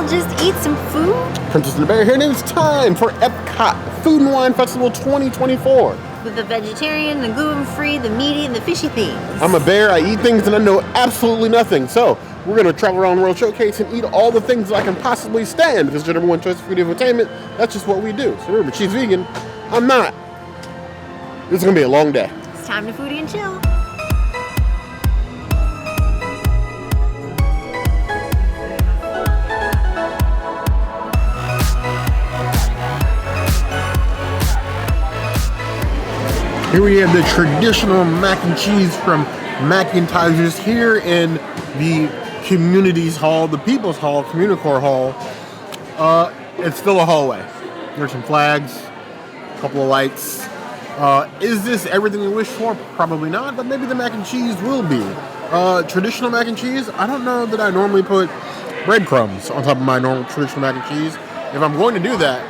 just eat some food? Princess and the Bear here, and it's time for EPCOT Food and Wine Festival 2024. With the vegetarian, the gluten-free, the meaty, and the fishy things. I'm a bear, I eat things and I know absolutely nothing. So, we're going to travel around the World Showcase and eat all the things that I can possibly stand. Because the number one choice for food entertainment, that's just what we do. So remember, she's vegan, I'm not. This is going to be a long day. It's time to foodie and chill. Here we have the traditional mac and cheese from Macatizers here in the Communities Hall, the People's Hall, CommuniCore Hall. It's still a hallway. There's some flags, a couple of lights. Is this everything we wish for? Probably not, but maybe the mac and cheese will be. Traditional mac and cheese, I don't know that I normally put breadcrumbs on top of my normal traditional mac and cheese. If I'm going to do that,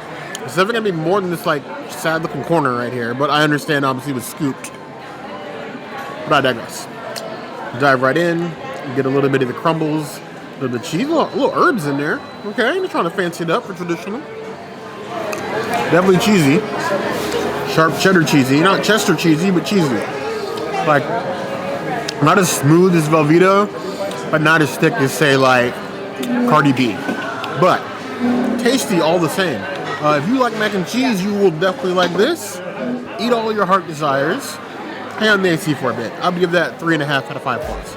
it's definitely going to be more than this like sad looking corner right here, but I understand obviously it was scooped. But I digress. Dive right in, get a little bit of the crumbles, a little bit of cheese, little herbs in there. Okay, they're trying to fancy it up for traditional. Definitely cheesy. Sharp cheddar cheesy, not Chester cheesy, but cheesy. Like, not as smooth as Velveeta, but not as thick as say like Cardi B. But tasty all the same. If you like mac and cheese, you will definitely like this. Eat all your heart desires. Hang on the AC for a bit. I'll give that 3.5 out of 5 plus.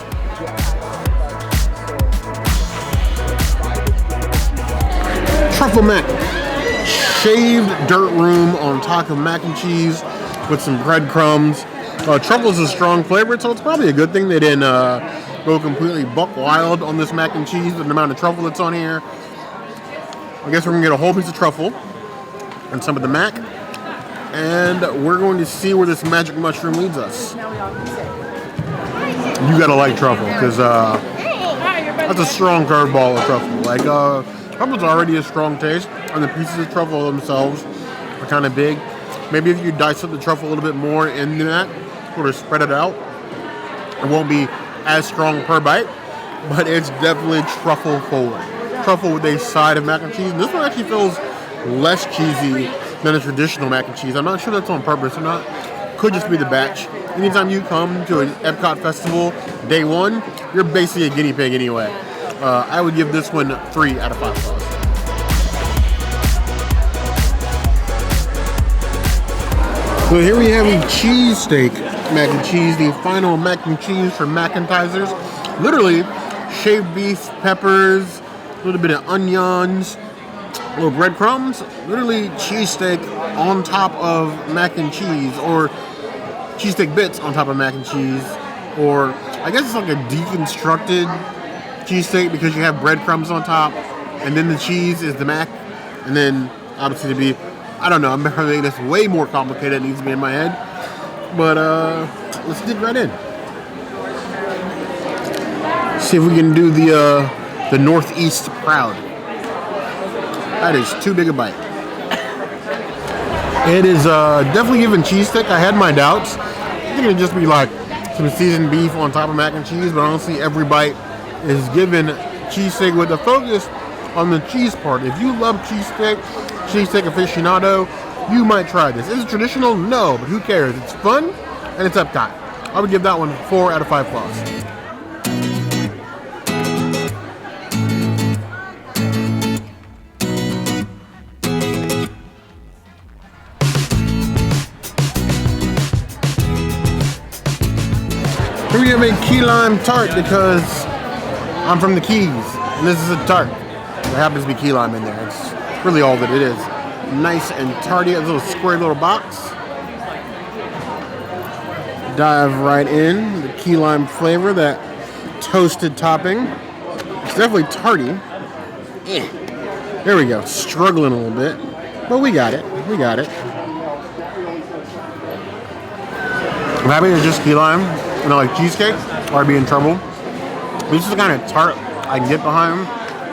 Truffle mac. Shaved dirt room on top of mac and cheese with some breadcrumbs. Truffle is a strong flavor, so it's probably a good thing they didn't go completely buck wild on this mac and cheese with the amount of truffle that's on here. I guess we're going to get a whole piece of truffle and some of the mac, and we're going to see where this magic mushroom leads us. You gotta like truffle, because that's a strong curveball of truffle. Like, truffle's already a strong taste, and the pieces of truffle themselves are kind of big. Maybe if you dice up the truffle a little bit more in that, sort of spread it out, it won't be as strong per bite, but it's definitely truffle forward. Truffle with a side of mac and cheese, and this one actually feels less cheesy than a traditional mac and cheese. I'm not sure that's on purpose or not. Could just be the batch. Anytime you come to an EPCOT festival, day one, you're basically a guinea pig anyway. I would give this one 3 out of 5 stars. So here we have a cheesesteak mac and cheese, the final mac and cheese for Macatizers. Literally, shaved beef, peppers, a little bit of onions, a little breadcrumbs, literally cheesesteak on top of mac and cheese, or cheesesteak bits on top of mac and cheese, or I guess it's like a deconstructed cheesesteak because you have breadcrumbs on top, and then the cheese is the mac, and then obviously to be, I don't know, I'm making this way more complicated than it needs to be in my head, but let's dig right in. See if we can do the Northeast proud. That is too big a bite. It is definitely giving cheesesteak. I had my doubts. I think it'd just be like some seasoned beef on top of mac and cheese, but honestly every bite is given cheesesteak with a focus on the cheese part. If you love cheesesteak aficionado, you might try this. Is it traditional? No, but who cares? It's fun and it's EPCOT. I would give that one 4 out of 5 plus. Here we have a key lime tart because I'm from the Keys, and this is a tart. There happens to be key lime in there. It's really all that it is. Nice and tarty, a little square little box. Dive right in, the key lime flavor, that toasted topping. It's definitely tarty. There we go, struggling a little bit, but we got it. I'm happy it's just key lime. You know, like cheesecake, or I'd be in trouble. This is the kind of tart I can get behind,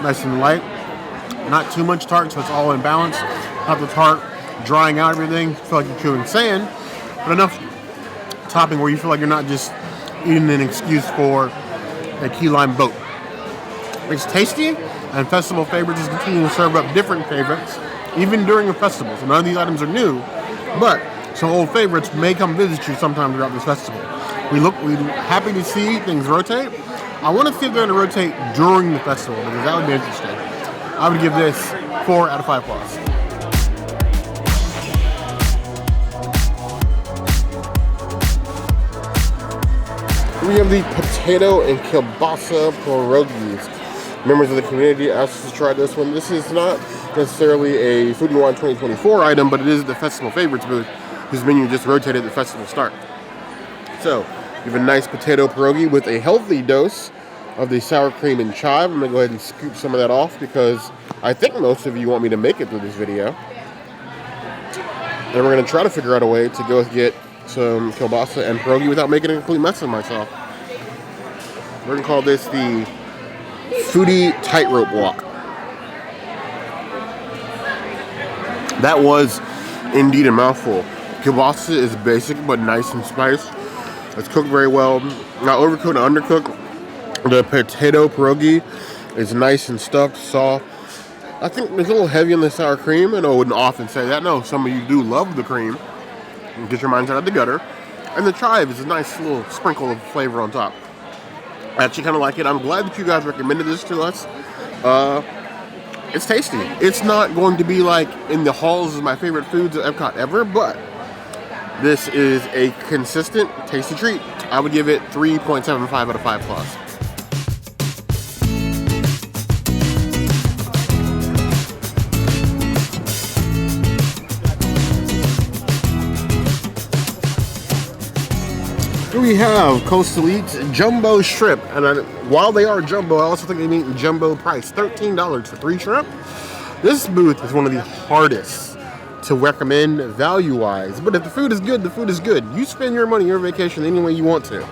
nice and light. Not too much tart, so it's all in balance. Not the tart drying out everything, feel like you're chewing sand, but enough topping where you feel like you're not just eating an excuse for a key lime boat. It's tasty, And Festival Favorites is continuing to serve up different favorites, even during a festival. So none of these items are new, but some old favorites may come visit you sometime throughout this festival. We're happy to see things rotate. I want to see if they're going to rotate during the festival, because that would be interesting. I would give this 4 out of 5 plus. We have the potato and kielbasa pierogies. Members of the community asked us to try this one. This is not necessarily a Food and Wine 2024 item, but it is the Festival Favorites booth, whose menu just rotated at the festival start. So, you have a nice potato pierogi with a healthy dose of the sour cream and chive. I'm going to go ahead and scoop some of that off because I think most of you want me to make it through this video. And we're going to try to figure out a way to go get some kielbasa and pierogi without making a complete mess of myself. We're going to call this the foodie tightrope walk. That was indeed a mouthful. Kielbasa is basic but nice and spiced. It's cooked very well, not overcooked or undercooked. The potato pierogi is nice and stuffed, soft. I think it's a little heavy on the sour cream, and I wouldn't often say that. No, some of you do love the cream. Get your minds out of the gutter. And the chive is a nice little sprinkle of flavor on top. I actually kind of like it. I'm glad that you guys recommended this to us. It's tasty. It's not going to be like in the halls of my favorite foods at EPCOT ever, but this is a consistent, tasty treat. I would give it 3.75 out of 5 plus. Here we have Coastal Eats Jumbo Shrimp, and while they are jumbo, I also think they meet jumbo price, $13 for 3 shrimp. This booth is one of the hardest to recommend value-wise, but if the food is good, the food is good. You spend your money, your vacation, any way you want to.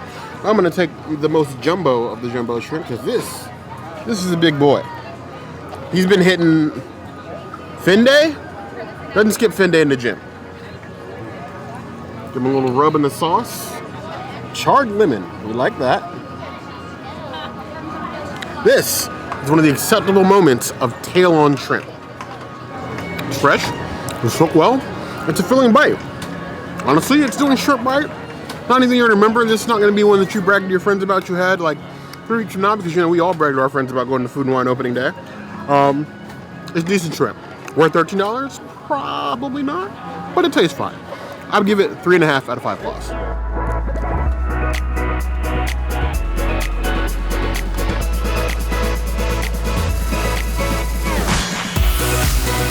I'm gonna take the most jumbo of the jumbo shrimp because this is a big boy. He's been hitting fin day. Doesn't skip fin day in the gym. Give him a little rub in the sauce. Charred lemon, we like that. This is one of the acceptable moments of tail-on shrimp. It's fresh, it's cooked well, it's a filling bite. Honestly, it's doing shrimp bite. Not anything you remember. This is not going to be one that you bragged to your friends about you had like 3 weeks from now, because you know we all brag to our friends about going to Food and Wine opening day. It's decent shrimp. Worth $13? Probably not, but it tastes fine. I would give it 3.5 out of 5 plus.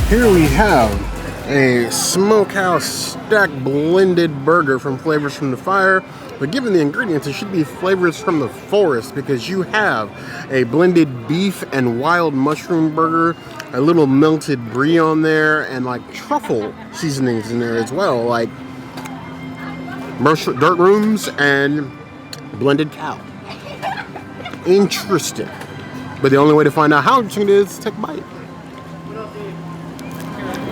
Here we have a smokehouse stack blended burger from Flavors from the Fire. But given the ingredients, it should be Flavors from the Forest, because you have a blended beef and wild mushroom burger, a little melted brie on there, and like truffle seasonings in there as well, like dirt rooms and blended cow. Interesting. But the only way to find out how interesting it is to take a bite.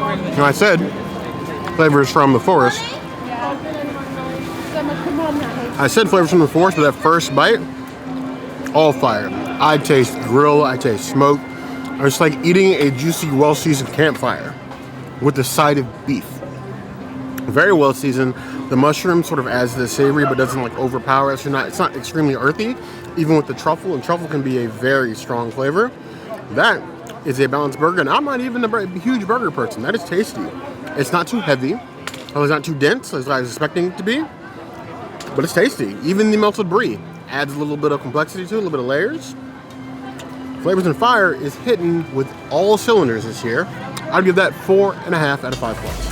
You know, I said Flavors from the Forest. I said Flavors from the Forest, but that first bite, all fire. I taste grill, I taste smoke. It's like eating a juicy, well-seasoned campfire with the side of beef. Very well seasoned. The mushroom sort of adds the savory, but doesn't like overpower it. So it's not extremely earthy, even with the truffle. And truffle can be a very strong flavor. That is a balanced burger, and I'm not even a huge burger person. That is tasty. It's not too heavy. It's not too dense as I was expecting it to be, but it's tasty. Even the melted brie adds a little bit of complexity to it, a little bit of layers. Flavors and Fire is hitting with all cylinders this year. I'd give that 4.5 out of 5 plus.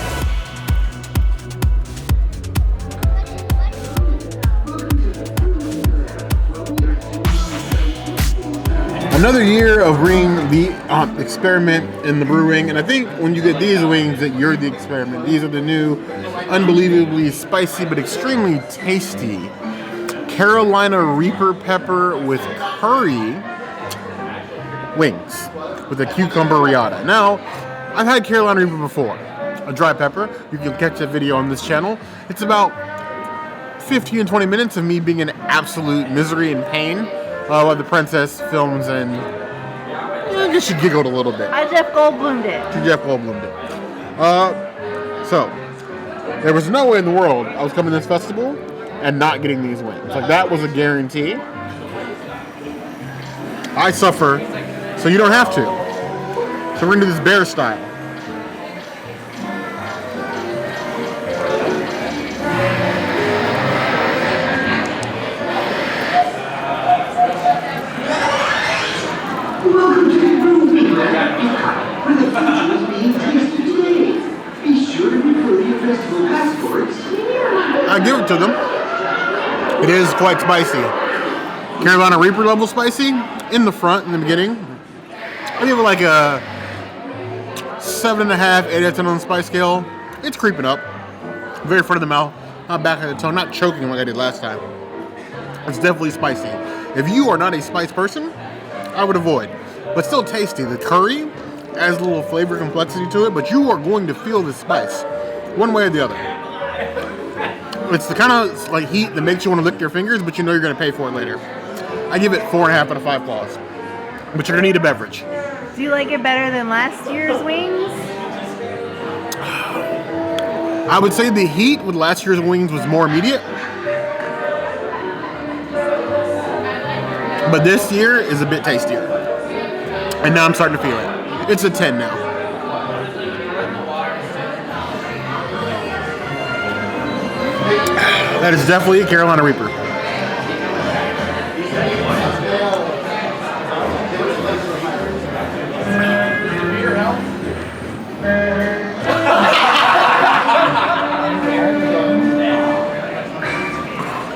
Another year of bringing the experiment in the Brew-wing, and I think when you get these wings that you're the experiment. These are the new, unbelievably spicy but extremely tasty Carolina Reaper pepper with curry wings with a cucumber riata. Now, I've had Carolina Reaper before, a dry pepper. You can catch that video on this channel. It's about 15 to 20 minutes of me being in absolute misery and pain while the princess films and I guess she giggled a little bit. I Jeff Goldblumed it. She Jeff Goldblumed it. So, there was no way in the world I was coming to this festival and not getting these wings. Like, that was a guarantee. I suffer, so you don't have to. So we're gonna do this bear style. Welcome to the Brew-wing at EPCOT, where the future is being tasted today. Be sure to refer to your festival passports. I give it to them. It is quite spicy. Carolina Reaper level spicy in the front in the beginning. I give it like a 7.5, 8 out of 10 on the spice scale. It's creeping up. Very front of the mouth, not back of the tongue, not choking like I did last time. It's definitely spicy. If you are not a spice person, I would avoid. But still tasty. The curry adds a little flavor complexity to it, but you are going to feel the spice one way or the other. It's the kind of like heat that makes you want to lick your fingers, but you know you're going to pay for it later. I give it 4.5 out of 5 claws. But you're going to need a beverage. Do you like it better than last year's wings? I would say the heat with last year's wings was more immediate. But this year is a bit tastier. And now I'm starting to feel it. It's a 10 now. That is definitely a Carolina Reaper.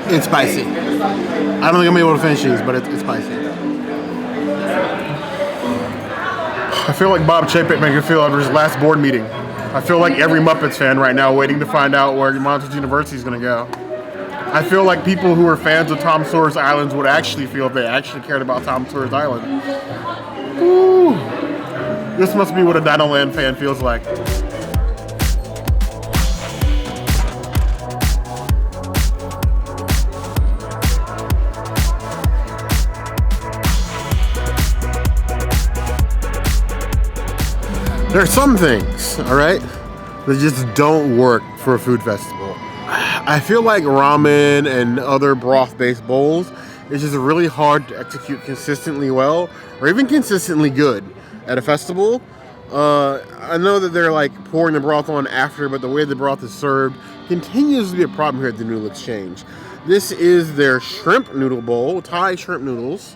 It's spicy. I don't think I'm able to finish these, but it's spicy. I feel like Bob Chapek making me feel after his last board meeting. I feel like every Muppets fan right now waiting to find out where Monsters University is going to go. I feel like people who are fans of Tom Sawyer's Islands would actually feel if they actually cared about Tom Sawyer's Island. Ooh. This must be what a Dino Land fan feels like. There are some things, all right, that just don't work for a food festival. I feel like ramen and other broth-based bowls is just really hard to execute consistently well, or even consistently good at a festival. I know that they're like pouring the broth on after, but the way the broth is served continues to be a problem here at the Noodle Exchange. This is their shrimp noodle bowl, Thai shrimp noodles.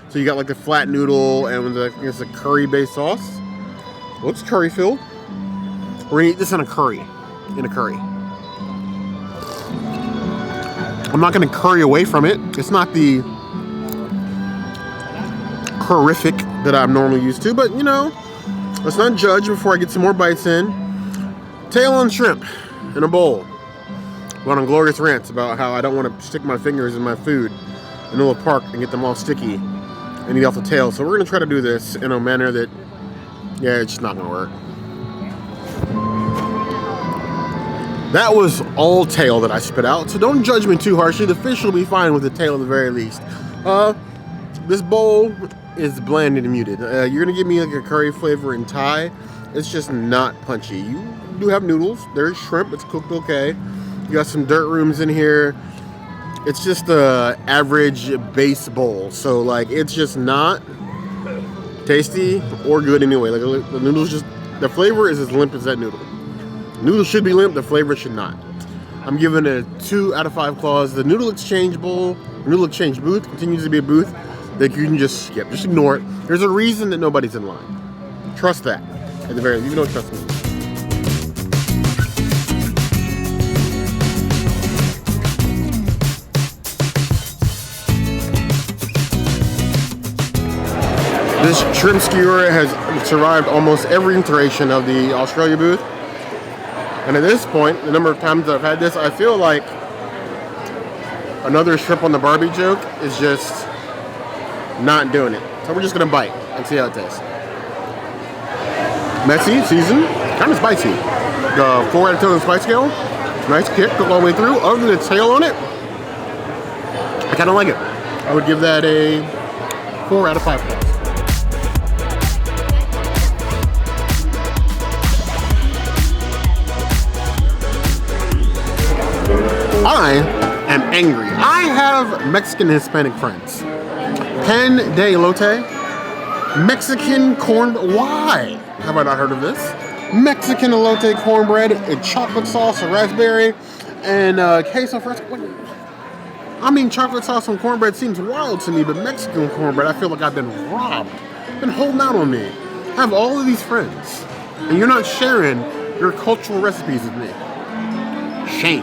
So you got like the flat noodle and it's a curry-based sauce. Looks curry filled. We're gonna eat this in a curry. I'm not gonna curry away from it. It's not the horrific that I'm normally used to, but you know, let's not judge before I get some more bites in. Tail on shrimp in a bowl. Went on glorious rants about how I don't want to stick my fingers in my food in the middle of the park and get them all sticky and eat off the tail. So we're gonna try to do this in a manner that, yeah, it's just not gonna work. That was all tail that I spit out, so don't judge me too harshly. The fish will be fine with the tail at the very least. This bowl is bland and muted. You're gonna give me like a curry flavor in Thai. It's just not punchy. You do have noodles. There's shrimp. It's cooked okay. You got some dirt rooms in here. It's just a average base bowl. So like, it's just not tasty or good anyway. Like the noodles just, the flavor is as limp as that noodle. Noodles should be limp, the flavor should not. I'm giving it a 2 out of 5 claws. The Noodle Exchange bowl, Noodle Exchange booth continues to be a booth that you can just skip, just ignore it. There's a reason that nobody's in line. Trust that, at the very least, even though trust me. This shrimp skewer has survived almost every iteration of the Australia booth. And at this point, the number of times I've had this, I feel like another shrimp on the Barbie joke is just not doing it. So we're just gonna bite and see how it tastes. Messy, seasoned, kind of spicy. The 4 out of 10 on the spice scale, nice kick, cooked all the way through. Other than the tail on it, I kind of like it. I would give that a 4 out of 5 claws. I am angry. I have Mexican and Hispanic friends. Pan de elote, Mexican corn. Why have I not heard of this? Mexican elote cornbread, and chocolate sauce, and raspberry, and queso fresco. I mean, chocolate sauce on cornbread seems wild to me, but Mexican cornbread, I feel like I've been robbed. Been holding out on me. I have all of these friends, and you're not sharing your cultural recipes with me. Shame.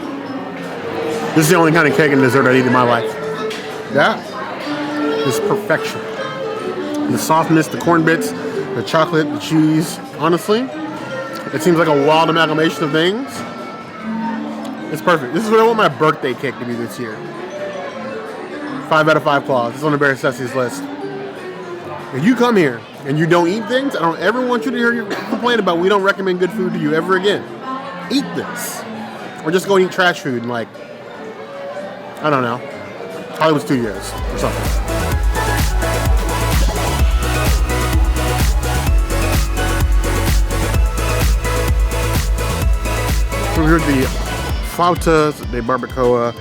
This is the only kind of cake and dessert I eat in my life. That is perfection. The softness, the corn bits, the chocolate, the cheese. Honestly, it seems like a wild amalgamation of things. It's perfect. This is what I want my birthday cake to be this year. 5 out of 5 claws. It's on the Bear Ceci's list. If you come here and you don't eat things, I don't ever want you to hear you complain about we don't recommend good food to you ever again. Eat this. Or just go and eat trash food in like, I don't know, Hollywood Studios or something. So we're here at the Flautas de Barbacoa,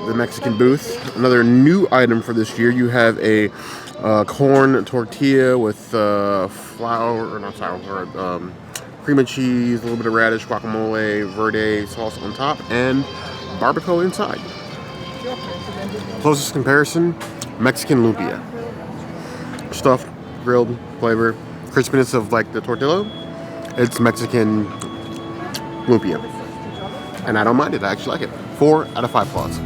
the Mexican booth. Another new item for this year. You have a corn tortilla with flour, or not flour, cream and cheese, a little bit of radish, guacamole, verde sauce on top, and barbacoa inside. Closest comparison, Mexican lumpia. Stuffed, grilled, flavor, crispiness of like the tortilla. It's Mexican lumpia. And I don't mind it, I actually like it. 4 out of 5 claws.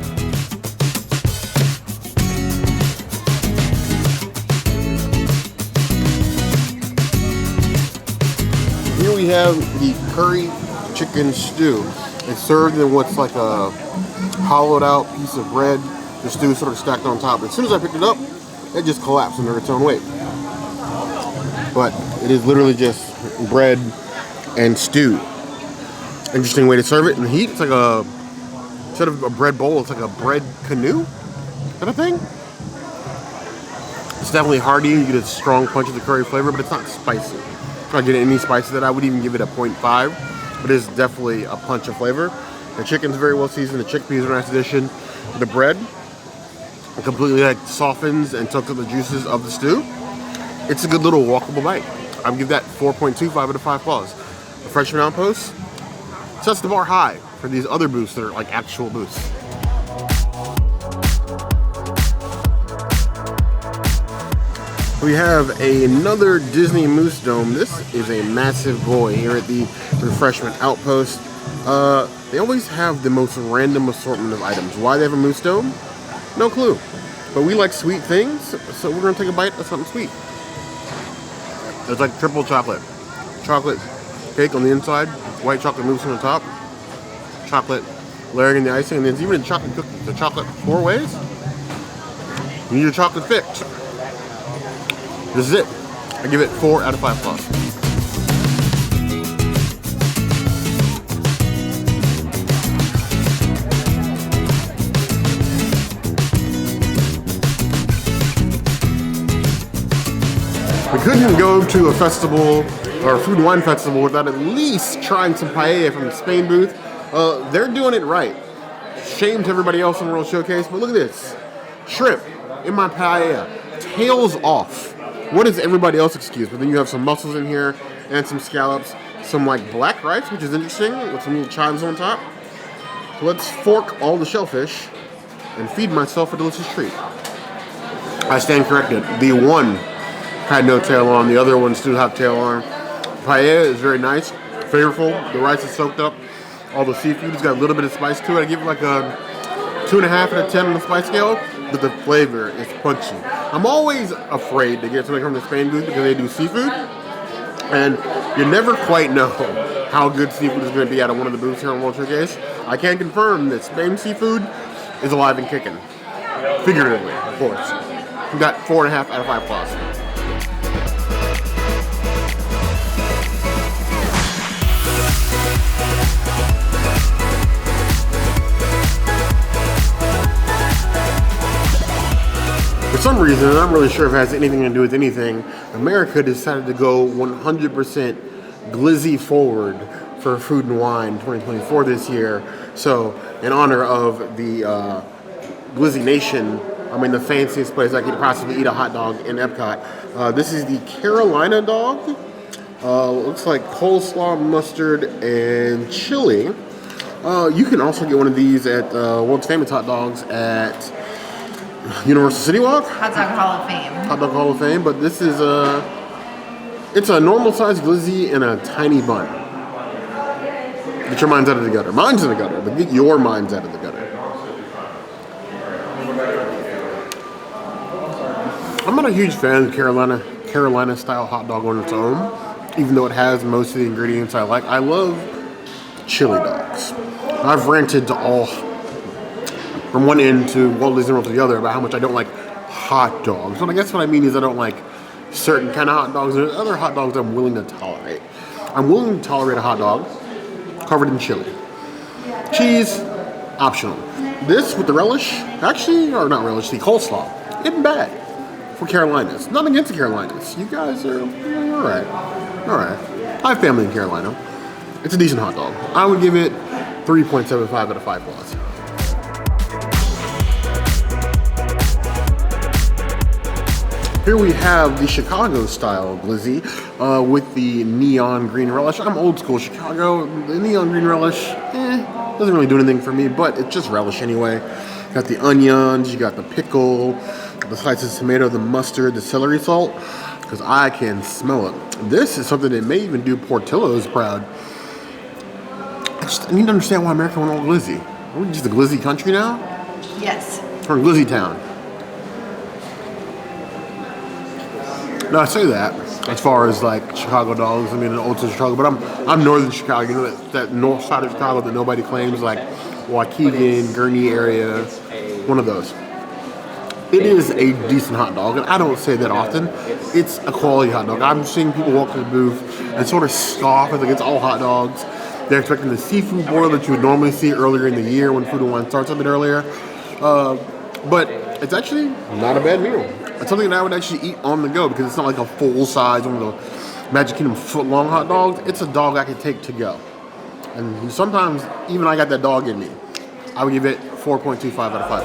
Here we have the curry chicken stew. It's served in what's like a hollowed out piece of bread. The stew sort of stacked on top. As soon as I picked it up, it just collapsed under its own weight. But it is literally just bread and stew. Interesting way to serve it in the heat. It's like a, instead of a bread bowl, it's like a bread canoe kind of thing. It's definitely hearty. You get a strong punch of the curry flavor, but it's not spicy. I'm not getting any spicy that I would even give it a 0.5, but it's definitely a punch of flavor. The chicken's very well seasoned. The chickpeas are a nice addition. The bread completely like softens and soaks up the juices of the stew. It's a good little walkable bite. I would give that 4.25 out of 5 claws. Refreshment Outpost sets the bar high for these other booths that are like actual booths. We have another Disney Moose Dome. This is a massive boy here at the Refreshment Outpost. They always have the most random assortment of items. Why they have a Moose Dome? No clue. But we like sweet things, so we're gonna take a bite of something sweet. There's like triple chocolate. Chocolate cake on the inside, white chocolate mousse on the top, chocolate layering in the icing, and there's even a chocolate cookie. The chocolate 4 ways. You need your chocolate fix. This is it. I give it 4 out of 5 claws. We couldn't go to a festival or a food and wine festival without at least trying some paella from the Spain booth. They're doing it right. Shame to everybody else in World Showcase, but look at this. Shrimp in my paella. Tails off. What is everybody else excuse? But then you have some mussels in here and some scallops. Some like black rice, which is interesting, with some little chives on top. So let's fork all the shellfish and feed myself a delicious treat. I stand corrected. The one had no tail on, the other ones do have tail on. Paella is very nice, flavorful. The rice is soaked up. All the seafood has got a little bit of spice to it. I give it like a 2.5 out of 10 on the spice scale, but the flavor is punchy. I'm always afraid to get something from the Spain booth because they do seafood, and you never quite know how good seafood is going to be out of one of the booths here on World Showcase. I can confirm that Spain seafood is alive and kicking. Figuratively, of course. We got 4.5 out of 5 claws. For some reason, I'm not really sure if it has anything to do with anything, America decided to go 100% glizzy forward for Food and Wine 2024 this year. So in honor of the Glizzy Nation, I'm in the fanciest place I could possibly eat a hot dog in EPCOT. This is the Carolina dog. Looks like coleslaw, mustard, and chili. You can also get one of these at World's Famous Hot Dogs at Universal City Walk. Hot Dog Hall of Fame. Hot Dog Hall of Fame, but this is it's a normal sized glizzy in a tiny bun. Get your minds out of the gutter. Mine's in the gutter, but get your minds out of the gutter. I'm not a huge fan of Carolina style hot dog on its own, even though it has most of the ingredients I like. I love chili dogs. I've ranted to all, from one end to Walt Disney World to the other, about how much I don't like hot dogs. But I guess what I mean is I don't like certain kind of hot dogs. There's other hot dogs I'm willing to tolerate. I'm willing to tolerate a hot dog covered in chili. Cheese, optional. This with the relish, actually, or not relish, the coleslaw, isn't bad for Carolinas. Not against the Carolinas. You guys are alright. Alright. I have family in Carolina. It's a decent hot dog. I would give it 3.75 out of 5 plus. Here we have the Chicago style glizzy with the neon green relish. I'm old school Chicago. The neon green relish, doesn't really do anything for me, but it's just relish anyway. You got the onions, you got the pickle, the slices of tomato, the mustard, the celery salt, because I can smell it. This is something that may even do Portillo's proud. I need to understand why America went all glizzy. Are we just a glizzy country now? Yes. Or glizzy town? No, I say that as far as like Chicago dogs. I mean, old to Chicago, but I'm northern Chicago. You know that north side of Chicago that nobody claims, like Waukegan, Gurnee area, one of those. It is a decent hot dog, and I don't say that often. It's a quality hot dog. I'm seeing people walk to the booth and sort of scoff as like it's all hot dogs. They're expecting the seafood boil that you would normally see earlier in the year when Food and Wine starts a bit earlier. But it's actually not a bad meal. It's something that I would actually eat on the go because it's not like a full size one of the Magic Kingdom foot long hot dogs. It's a dog I could take to go. And sometimes even I got that dog in me. I would give it 4.25 out of 5.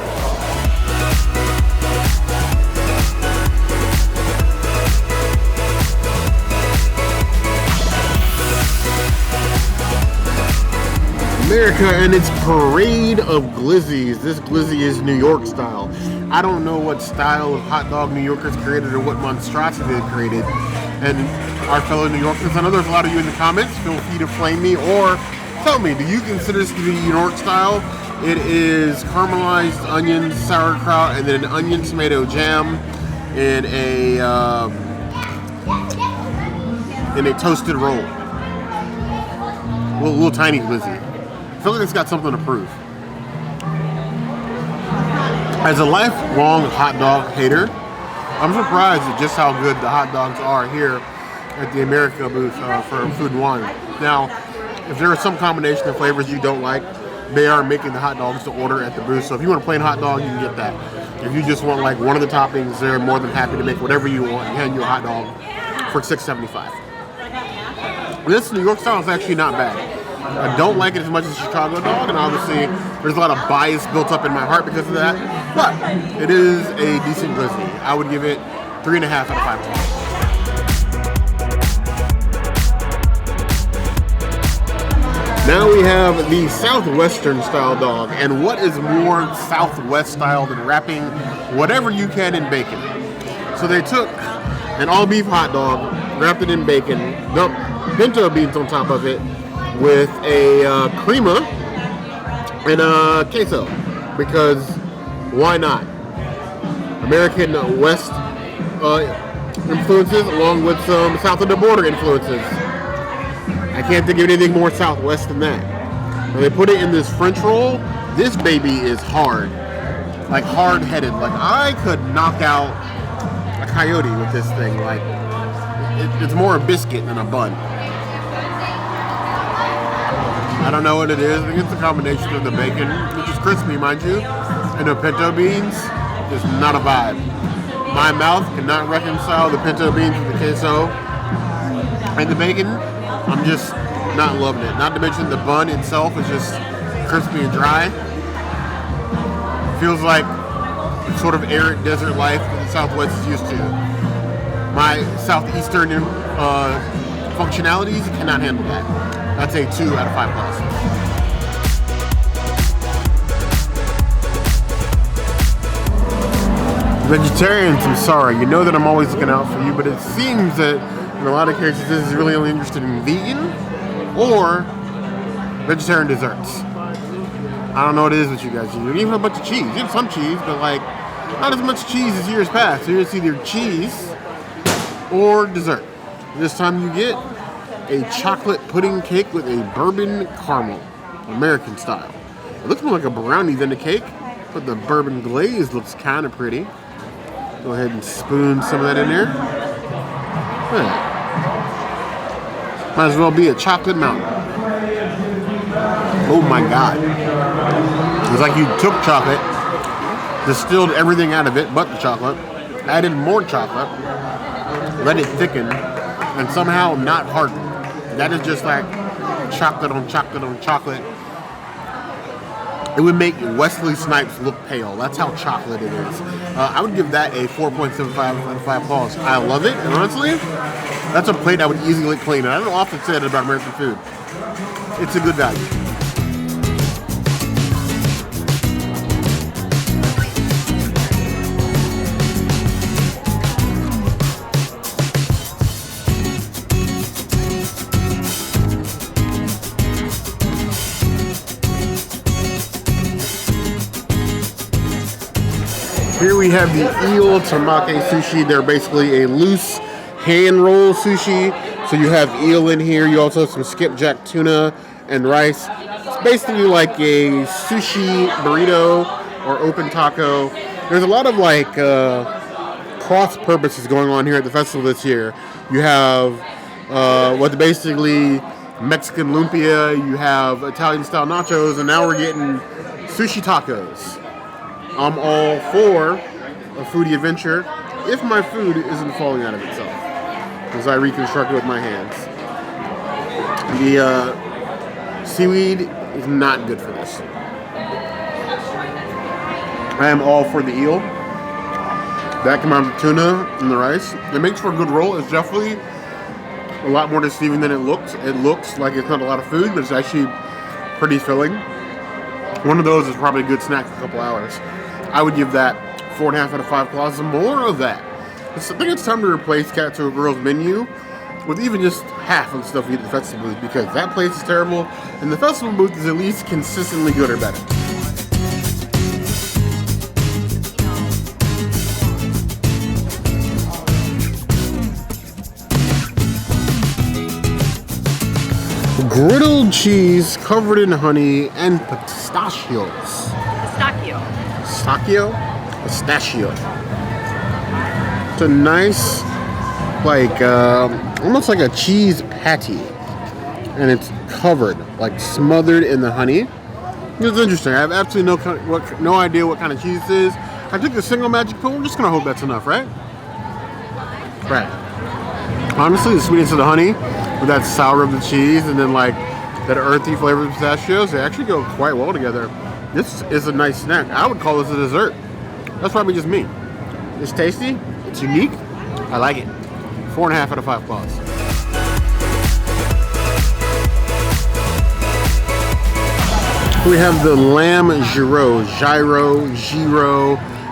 America and its parade of glizzies. This glizzy is New York style. I don't know what style of hot dog New Yorkers created or what monstrosity they created. And our fellow New Yorkers, I know there's a lot of you in the comments, feel free to flame me or tell me, do you consider this to be New York style? It is caramelized onions, sauerkraut, and then an onion tomato jam in a toasted roll. A little tiny glizzy. I feel like it's got something to prove. As a lifelong hot dog hater, I'm surprised at just how good the hot dogs are here at the America booth for Food and Wine. Now, if there is some combination of flavors you don't like, they are making the hot dogs to order at the booth. So if you want a plain hot dog, you can get that. If you just want like one of the toppings, they're more than happy to make whatever you want and hand you a hot dog for $6.75. This New York style is actually not bad. I don't like it as much as Chicago dog, and obviously there's a lot of bias built up in my heart because of that, but it is a decent glizzy. I would give it 3.5 out of 5. Now we have the Southwestern style dog, and what is more Southwest style than wrapping whatever you can in bacon? So they took an all beef hot dog, wrapped it in bacon, dumped pinto beans on top of it, with a crema and a queso, because why not? American West influences along with some south of the border influences. I can't think of anything more Southwest than that. When they put it in this French roll, this baby is hard, like hard-headed. Like I could knock out a coyote with this thing. Like it's more a biscuit than a bun. I don't know what it is. I think it's a combination of the bacon, which is crispy, mind you, and the pinto beans. Is not a vibe. My mouth cannot reconcile the pinto beans with the queso and the bacon. I'm just not loving it. Not to mention the bun itself is just crispy and dry. Feels like sort of arid desert life that the Southwest is used to. My Southeastern functionalities cannot handle that. That's a 2 out of 5 plus. Vegetarians, I'm sorry. You know that I'm always looking out for you, but it seems that in a lot of cases this is really only interested in vegan or vegetarian desserts. I don't know what it is with you guys. You even have a bunch of cheese. You have some cheese, but like not as much cheese as years past. So it's either cheese or dessert. This time you get a chocolate pudding cake with a bourbon caramel, American style. It looks more like a brownie than a cake, but the bourbon glaze looks kind of pretty. Go ahead and spoon some of that in there. Might as well be a chocolate mountain. Oh my God. It's like you took chocolate, distilled everything out of it but the chocolate, added more chocolate, let it thicken, and somehow not harden. That is just like chocolate on chocolate on chocolate. It would make Wesley Snipes look pale. That's how chocolate it is. I would give that a 4.75 out of 5 paws. I love it, and honestly, that's a plate I would easily clean. And I don't often say that about American food. It's a good value. Here we have the eel tamake sushi. They're basically a loose hand roll sushi. So you have eel in here. You also have some skipjack tuna and rice. It's basically like a sushi burrito or open taco. There's a lot of like cross purposes going on here at the festival this year. You have what's basically Mexican lumpia. You have Italian style nachos, and now we're getting sushi tacos. I'm all for a foodie adventure if my food isn't falling out of itself, as I reconstruct it with my hands. The seaweed is not good for this. I am all for the eel. That combined with the tuna and the rice. It makes for a good roll. It's definitely a lot more deceiving than it looks. It looks like it's not a lot of food, but it's actually pretty filling. One of those is probably a good snack for a couple hours. I would give that 4.5 out of 5 claws. More of that. I think it's time to replace Cat to a Girl's menu with even just half of the stuff we get at the festival booth, because that place is terrible, and the festival booth is at least consistently good or better. Griddled cheese covered in honey and pistachios. Pistachio. It's a nice, like, almost like a cheese patty. And it's covered, like smothered in the honey. It's interesting. I have absolutely no idea what kind of cheese this is. I took the single magic pill. We're just going to hope that's enough, right? Right. Honestly, the sweetness of the honey with that sour of the cheese and then like that earthy flavor of the pistachios, they actually go quite well together. This is a nice snack. I would call this a dessert. That's probably just me. It's tasty. It's unique. I like it. 4.5 out of 5 claws. We have the lamb gyro,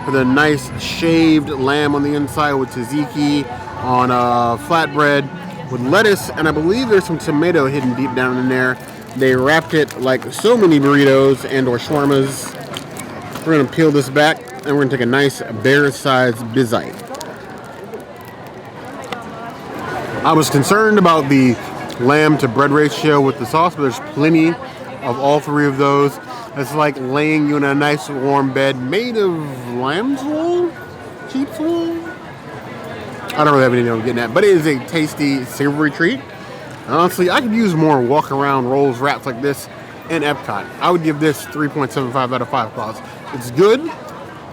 with a nice shaved lamb on the inside with tzatziki on a flatbread with lettuce, and I believe there's some tomato hidden deep down in there. They wrapped it like so many burritos and or shawarmas. We're gonna peel this back and we're gonna take a nice bear-sized bizite. I was concerned about the lamb to bread ratio with the sauce, but there's plenty of all three of those. It's like laying you in a nice warm bed made of lamb's wool? Sheep's wool? I don't really have any idea what I'm getting at, but it is a tasty, savory treat. Honestly, I could use more walk-around rolls wraps like this in EPCOT. I would give this 3.75 out of 5 claws. It's good,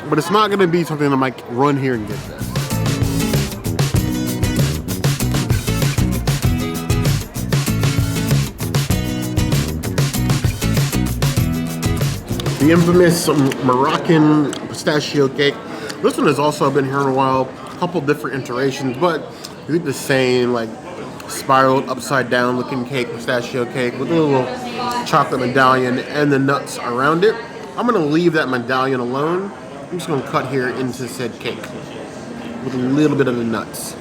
but it's not going to be something I'm like, run here and get this. The infamous Moroccan pistachio cake. This one has also been here in a while. A couple different iterations, but you get the same like spiraled upside down looking cake, pistachio cake with a little chocolate medallion and the nuts around it. I'm gonna leave that medallion alone. I'm just gonna cut here into said cake with a little bit of the nuts.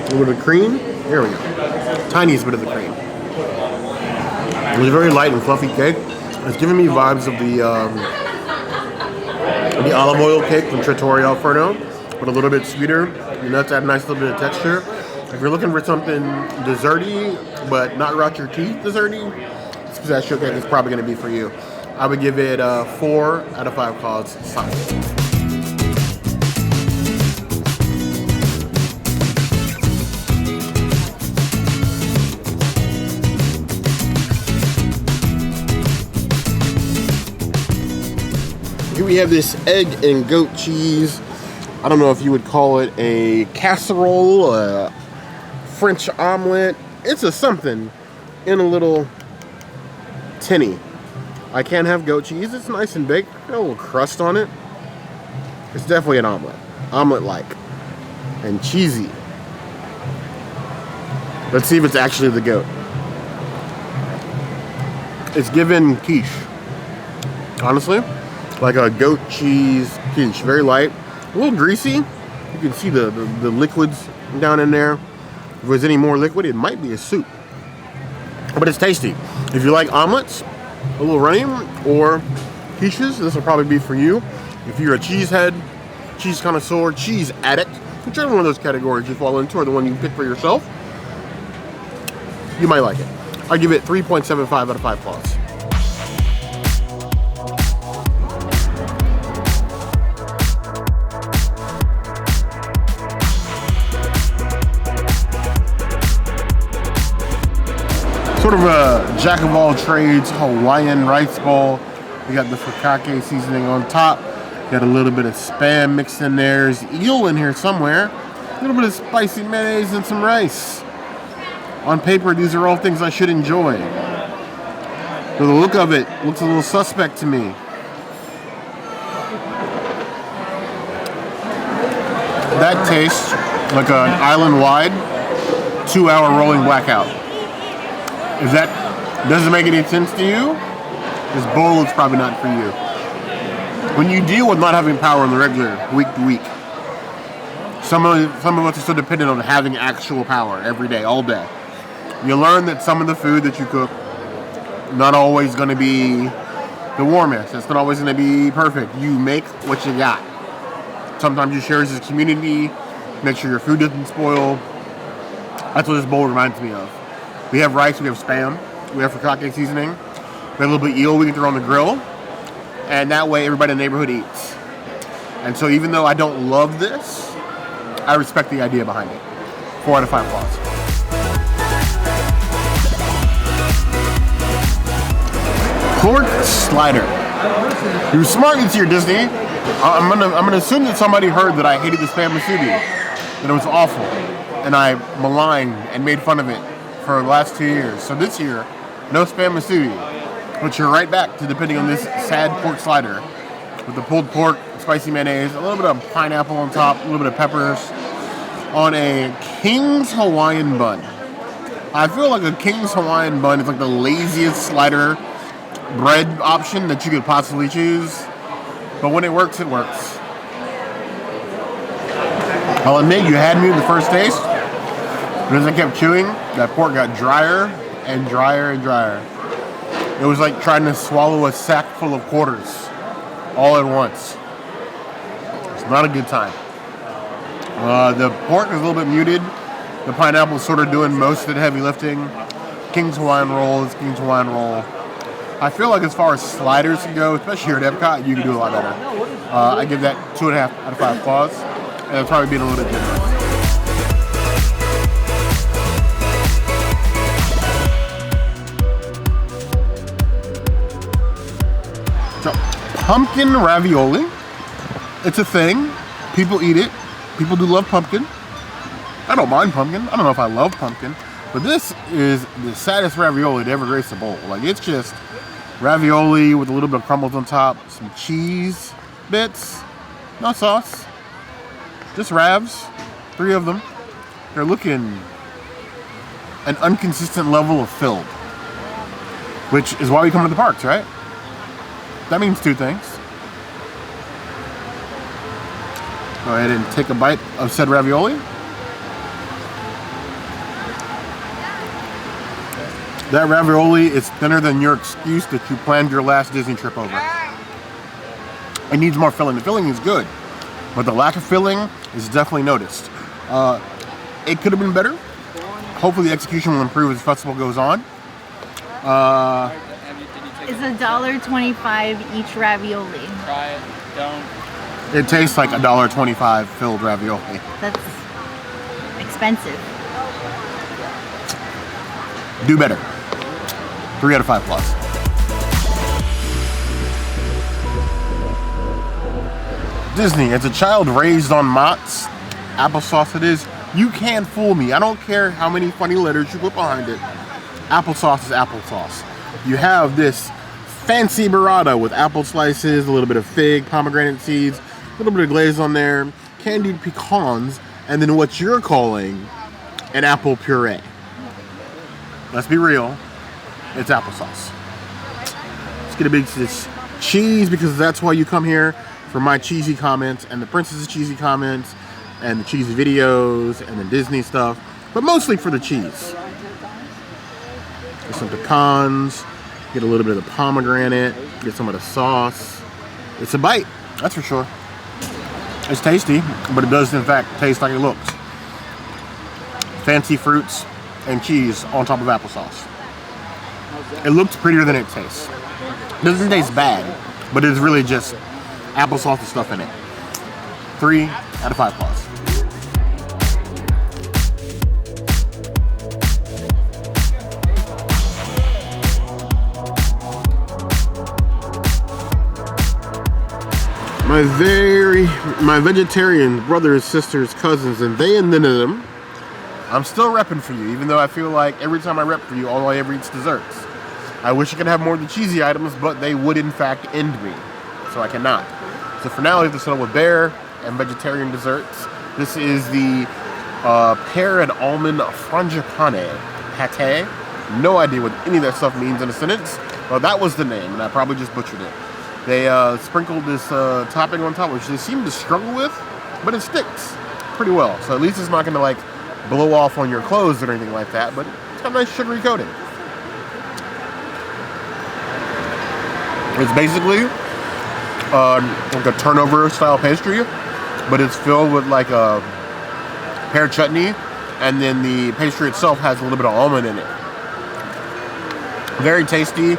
A little bit of cream. There we go. Tiniest bit of the cream. It's a very light and fluffy cake. It's giving me vibes of the olive oil cake from Trattoria Alfredo, but a little bit sweeter. The nuts add a nice little bit of texture. If you're looking for something desserty, but not rot your teeth desserty, this pistachio cake is probably going to be for you. I would give it 4 out of 5 claws. Solid. Here we have this egg and goat cheese. I don't know if you would call it a casserole, a French omelet. It's a something in a little tinny. I can't have goat cheese. It's nice and baked. Got a little crust on it. It's definitely an omelet. Omelet-like. And cheesy. Let's see if it's actually the goat. It's given quiche. Honestly. Like a goat cheese quiche. Very light. A little greasy. You can see the liquids down in there. If there's any more liquid, it might be a soup. But it's tasty. If you like omelets, a little runny, or quiches, this will probably be for you. If you're a cheesehead, cheese connoisseur, cheese addict, whichever one of those categories you fall into or the one you pick for yourself, you might like it. I give it 3.75 out of 5 claws. Sort of a jack of all trades Hawaiian rice bowl. We got the fukake seasoning on top. Got a little bit of Spam mixed in there. There's eel in here somewhere. A little bit of spicy mayonnaise and some rice. On paper, these are all things I should enjoy. But the look of it looks a little suspect to me. That tastes like an island-wide 2-hour rolling blackout. If that doesn't make any sense to you, this bowl is probably not for you. When you deal with not having power on the regular, week to week, some of us are so dependent on having actual power every day, all day. You learn that some of the food that you cook, not always going to be the warmest. It's not always going to be perfect. You make what you got. Sometimes you share as a community, make sure your food doesn't spoil. That's what this bowl reminds me of. We have rice, we have Spam, we have fukake seasoning, we have a little bit of eel we can throw on the grill, and that way everybody in the neighborhood eats. And so even though I don't love this, I respect the idea behind it. 4 out of 5 claws. Pork slider. You're smart this year, Disney. I'm gonna assume that somebody heard that I hated the Spam musubi, that it was awful, and I maligned and made fun of it for the last 2 years. So this year, no Spam musubi, but you're right back to depending on this sad pork slider with the pulled pork, spicy mayonnaise, a little bit of pineapple on top, a little bit of peppers on a King's Hawaiian bun. I feel like a King's Hawaiian bun is like the laziest slider bread option that you could possibly choose, but when it works, it works. I'll admit you had me in the first taste, but as I kept chewing, that pork got drier and drier and drier. It was like trying to swallow a sack full of quarters all at once. It's not a good time. The pork is a little bit muted. The pineapple is sort of doing most of the heavy lifting. King's Hawaiian roll is King's Hawaiian roll. I feel like as far as sliders can go, especially here at EPCOT, you can do a lot better. I give that 2.5 out of 5 claws, and it's probably being a little bit generous. So, pumpkin ravioli. It's a thing. People eat it. People do love pumpkin. I don't mind pumpkin. I don't know if I love pumpkin. But this is the saddest ravioli to ever grace the bowl. Like, it's just ravioli with a little bit of crumbles on top, some cheese bits, no sauce, just ravs, 3 of them. They're looking an inconsistent level of filled, which is why we come to the parks, right? That means 2 things. Go ahead and take a bite of said ravioli. That ravioli is thinner than your excuse that you planned your last Disney trip over. It needs more filling. The filling is good, but the lack of filling is definitely noticed. It could have been better. Hopefully the execution will improve as the festival goes on. It's $1.25 each ravioli. Try it. Don't. It tastes like $1.25 filled ravioli. That's expensive. Do better. 3 out of 5 plus. Disney, as a child raised on Mott's, applesauce it is. You can't fool me. I don't care how many funny letters you put behind it. Applesauce is applesauce. You have this fancy burrata with apple slices, a little bit of fig, pomegranate seeds, a little bit of glaze on there, candied pecans, and then what you're calling an apple puree. Let's be real, it's applesauce. Let's get a big cheese, because that's why you come here, for my cheesy comments and the Princess's cheesy comments and the cheesy videos and the Disney stuff, but mostly for the cheese. Get some pecans, get a little bit of the pomegranate, get some of the sauce. It's a bite, that's for sure. It's tasty, but it does in fact taste like it looks. Fancy fruits and cheese on top of applesauce. It looks prettier than it tastes. It doesn't taste bad, but it's really just applesauce and stuff in it. 3 out of 5 plus. My vegetarian brothers, sisters, cousins, and they and then of them, I'm still repping for you, even though I feel like every time I rep for you, all I ever eat's desserts. I wish I could have more of the cheesy items, but they would in fact end me, so I cannot. So for now, I have to settle with bear and vegetarian desserts. This is the pear and almond frangipane pate. No idea what any of that stuff means in a sentence. Well, that was the name, and I probably just butchered it. They sprinkled this topping on top, which they seem to struggle with, but it sticks pretty well. So at least it's not going to like blow off on your clothes or anything like that, but it's got a nice sugary coating. It's basically like a turnover style pastry, but it's filled with like a pear chutney, and then the pastry itself has a little bit of almond in it. Very tasty,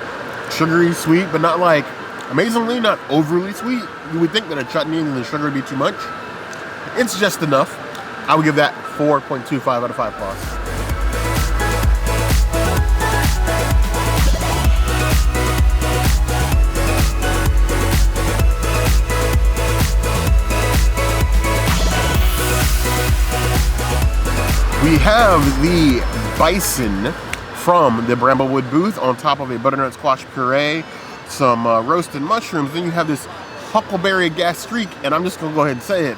sugary, sweet, but not like, amazingly, not overly sweet. You would think that a chutney and the sugar would be too much. It's just enough. I would give that 4.25 out of 5 plus. We have the bison from the Bramblewood booth on top of a butternut squash puree, some roasted mushrooms. Then you have this huckleberry gastrique, and I'm just gonna go ahead and say it.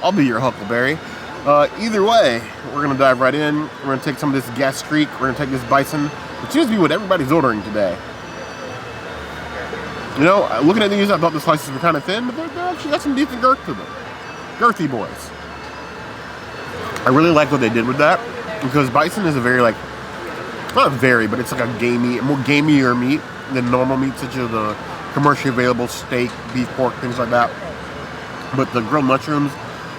I'll be your huckleberry. Either way, we're gonna dive right in. We're gonna take some of this gastrique. We're gonna take this bison, which seems to be what everybody's ordering today. You know, looking at these, I thought the slices were kind of thin, but they're actually got some decent girth to them. Girthy boys. I really like what they did with that, because bison is a very like, not very, but it's like a more gamier meat than normal meat, such as the commercially available steak, beef, pork, things like that. But the grilled mushrooms,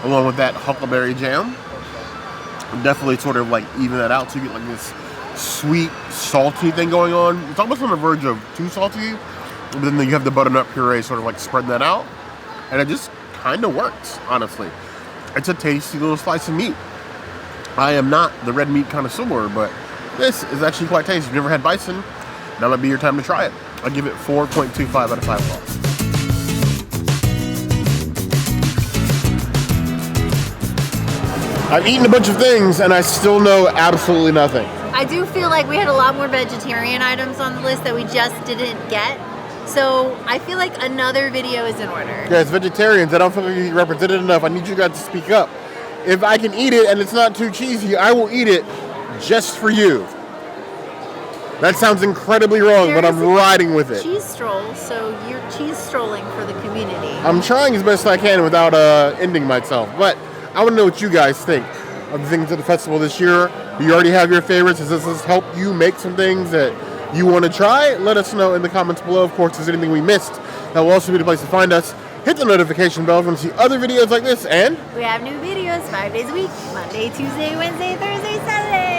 along with that huckleberry jam, definitely sort of like even that out, so you get like this sweet, salty thing going on. It's almost on the verge of too salty, but then you have the butternut puree sort of like spreading that out, and it just kind of works, honestly. It's a tasty little slice of meat. I am not the red meat connoisseur, but this is actually quite tasty. If you've never had bison, now might be your time to try it. I'll give it 4.25 out of 5 plus. I've eaten a bunch of things and I still know absolutely nothing. I do feel like we had a lot more vegetarian items on the list that we just didn't get. So I feel like another video is in order. Guys, vegetarians, I don't feel like you represented enough. I need you guys to speak up. If I can eat it and it's not too cheesy, I will eat it just for you. That sounds incredibly wrong, but I'm riding with it. Cheese stroll, so you're cheese strolling for the community. I'm trying as best I can without ending myself, but I want to know what you guys think of the things at the festival this year. Do you already have your favorites? Does this help you make some things that you want to try? Let us know in the comments below. Of course, if there's anything we missed, that will also be the place to find us. Hit the notification bell to see other videos like this, and we have new videos 5 days a week, Monday, Tuesday, Wednesday, Thursday, Saturday.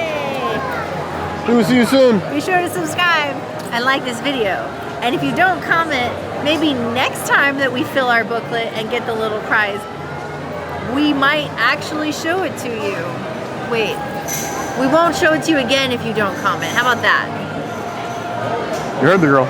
We will see you soon. Be sure to subscribe and like this video. And if you don't comment, maybe next time that we fill our booklet and get the little prize, we might actually show it to you. Wait, we won't show it to you again if you don't comment. How about that? You heard the girl.